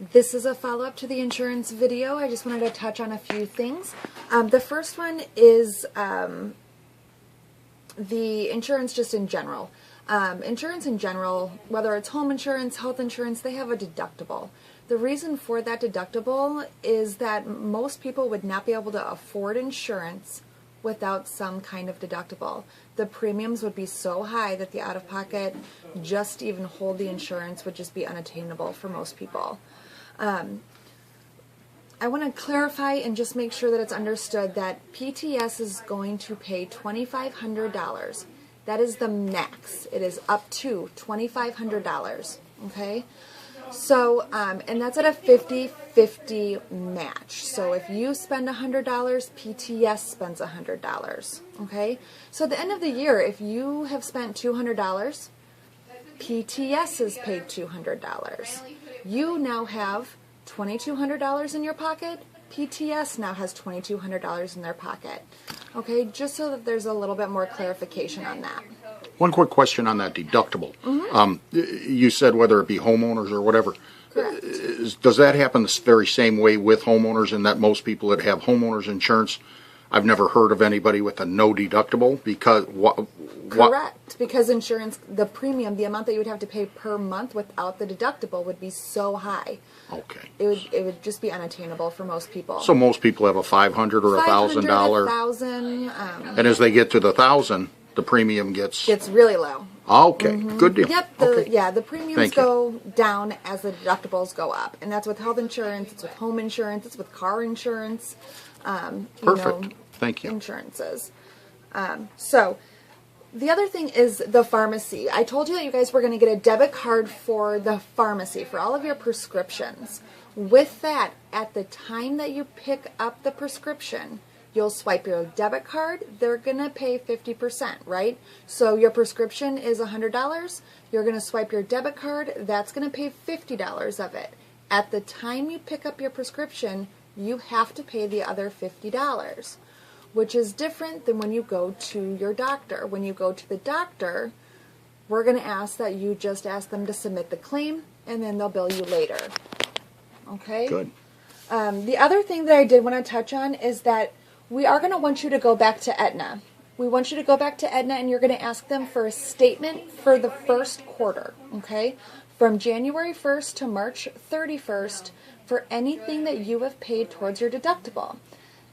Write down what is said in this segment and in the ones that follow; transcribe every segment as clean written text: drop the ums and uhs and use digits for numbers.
This is a follow-up to the insurance video. I just wanted to touch on a few things. The first one is the insurance just in general. Insurance in general, whether it's home insurance, health insurance, they have a deductible. The reason for that deductible is that most people would not be able to afford insurance without some kind of deductible. The premiums would be so high that the out-of-pocket just to even hold the insurance would just be unattainable for most people. I want to clarify and just make sure that it's understood that PTS is going to pay $2,500. That is the max. It is up to $2,500. Okay? So, and that's at a 50-50 match. So if you spend $100, PTS spends $100. Okay? So at the end of the year, if you have spent $200, PTS is paid $200. You now have $2,200 in your pocket. PTS now has $2,200 in their pocket. Okay, just so that there's a little bit more clarification on that. One quick question on that deductible. You said whether it be homeowners or whatever. Correct. Does that happen the very same way with homeowners, in that most people that have homeowners insurance, I've never heard of anybody with a no deductible? Because Correct, because insurance, the premium, the amount that you would have to pay per month without the deductible would be so high. Okay. It would just be unattainable for most people. So most people have a $500 or $500, $1,000. $1,000. And as they get to the $1,000, the premium gets really low. Okay, good deal. Yep, the premiums Thank you. go down as the deductibles go up. And that's with health insurance, it's with home insurance, it's with car insurance. Perfect. Thank you. Insurances. So, the other thing is the pharmacy. I told you that you guys were going to get a debit card for the pharmacy, for all of your prescriptions. With that, at the time that you pick up the prescription, you'll swipe your debit card. They're going to pay 50%, right? So your prescription is $100. You're going to swipe your debit card. That's going to pay $50 of it. At the time you pick up your prescription, you have to pay the other $50, which is different than when you go to your doctor. When you go to the doctor, we're going to ask that you just ask them to submit the claim, and then they'll bill you later. Okay? Good. The other thing that I did want to touch on is that we are going to want you to go back to Aetna. We want you to go back to Aetna, and you're going to ask them for a statement for the first quarter, okay? From January 1st to March 31st for anything that you have paid towards your deductible.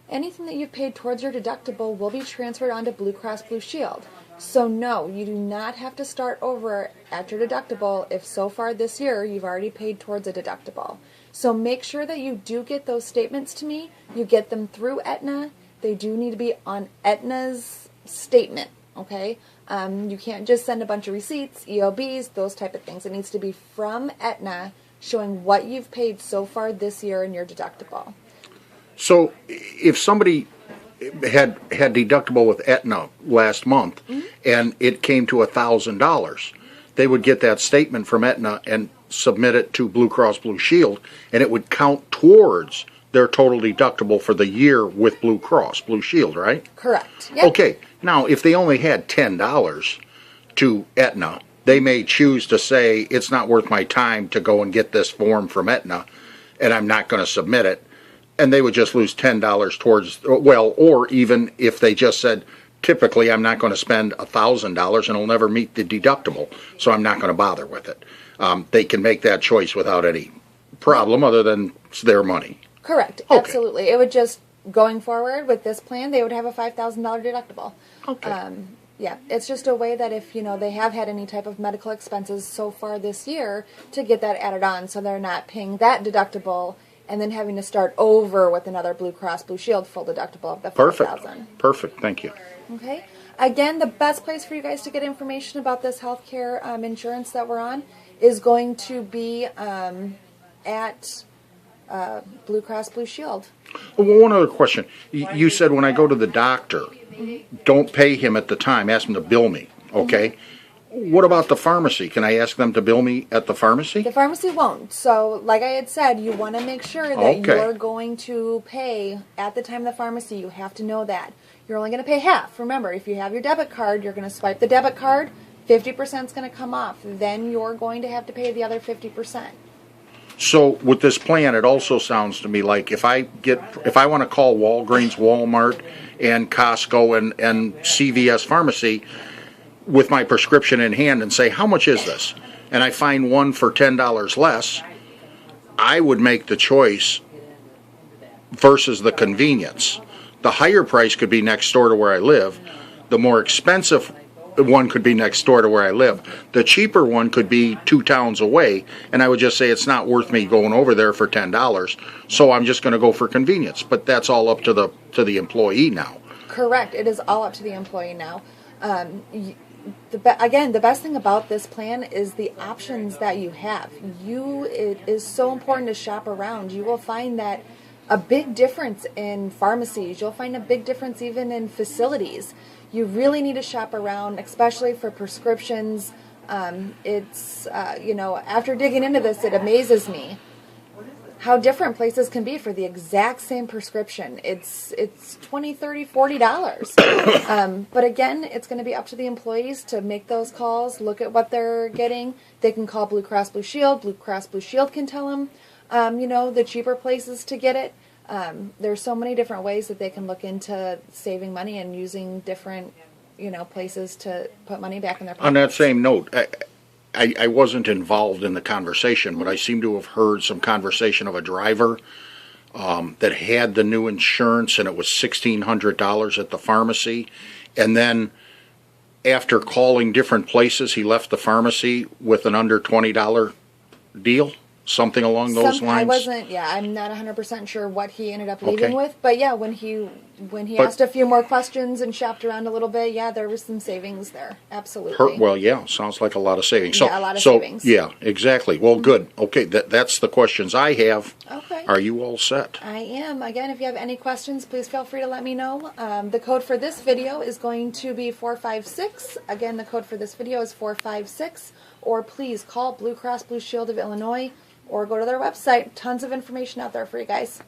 Anything that you've paid towards your deductible will be transferred onto Blue Cross Blue Shield. So no, you do not have to start over at your deductible if so far this year you've already paid towards a deductible. So make sure that you do get those statements to me. You get them through Aetna. They do need to be on Aetna's statement, okay? You can't just send a bunch of receipts, EOBs, those type of things. It needs to be from Aetna showing what you've paid so far this year in your deductible. So if somebody had deductible with Aetna last month and it came to $1,000, they would get that statement from Aetna and submit it to Blue Cross Blue Shield, and it would count towards their total deductible for the year with Blue Cross Blue Shield, right? Correct. Yep. Okay. Now, if they only had $10 to Aetna, they may choose to say, it's not worth my time to go and get this form from Aetna, and I'm not going to submit it. And they would just lose $10 towards, well, or even if they just said, typically I'm not going to spend $1,000 and it'll never meet the deductible, so I'm not going to bother with it. They can make that choice without any problem other than it's their money. Correct. Okay. Absolutely. It would just, going forward with this plan, they would have a $5,000 deductible. Okay. Yeah, it's just a way that if, they have had any type of medical expenses so far this year, to get that added on so they're not paying that deductible and then having to start over with another Blue Cross Blue Shield full deductible of the $5,000. Perfect. Thank you. Okay. Again, the best place for you guys to get information about this healthcare insurance that we're on is going to be at Blue Cross Blue Shield. Well, one other question. You said when I go to the doctor, don't pay him at the time. Ask him to bill me. Okay. What about the pharmacy? Can I ask them to bill me at the pharmacy? The pharmacy won't. So, like I had said, you want to make sure that you're going to pay at the time of the pharmacy. You have to know that. You're only going to pay half. Remember, if you have your debit card, you're going to swipe the debit card, 50% is going to come off. Then you're going to have to pay the other 50%. So with this plan, it also sounds to me like if I want to call Walgreens, Walmart, and Costco and CVS Pharmacy with my prescription in hand and say, how much is this? And I find one for $10 less, I would make the choice versus the convenience. The higher price could be next door to where I live. The more expensive one could be next door to where I live. The cheaper one could be 2 towns away, and I would just say it's not worth me going over there for $10, so I'm just going to go for convenience. But that's all up to the employee now. Correct. It is all up to the employee now. Again, the best thing about this plan is the options that you have. It is so important to shop around. You will find that a big difference in pharmacies. You'll find a big difference even in facilities. You really need to shop around, especially for prescriptions. After digging into this, it amazes me how different places can be for the exact same prescription. It's $20, $30, $40. But again, it's going to be up to the employees to make those calls, look at what they're getting. They can call Blue Cross Blue Shield. Blue Cross Blue Shield can tell them, the cheaper places to get it. There's so many different ways that they can look into saving money and using different, places to put money back in their pockets. On that same note, I wasn't involved in the conversation, but I seem to have heard some conversation of a driver that had the new insurance, and it was $1,600 at the pharmacy. And then after calling different places, he left the pharmacy with an under $20 deal. Something along those lines. I'm not 100% sure what he ended up leaving Okay. with, but yeah, when he asked a few more questions and shopped around a little bit, yeah, there was some savings there. Absolutely. Well, yeah, sounds like a lot of savings. Yeah, a lot of savings. Yeah, exactly. Well, good. Okay, that's the questions I have. Okay. Are you all set? I am. Again, if you have any questions, please feel free to let me know. The code for this video is going to be 456. Again, the code for this video is 456. Or please call Blue Cross Blue Shield of Illinois or go to their website. Tons of information out there for you guys.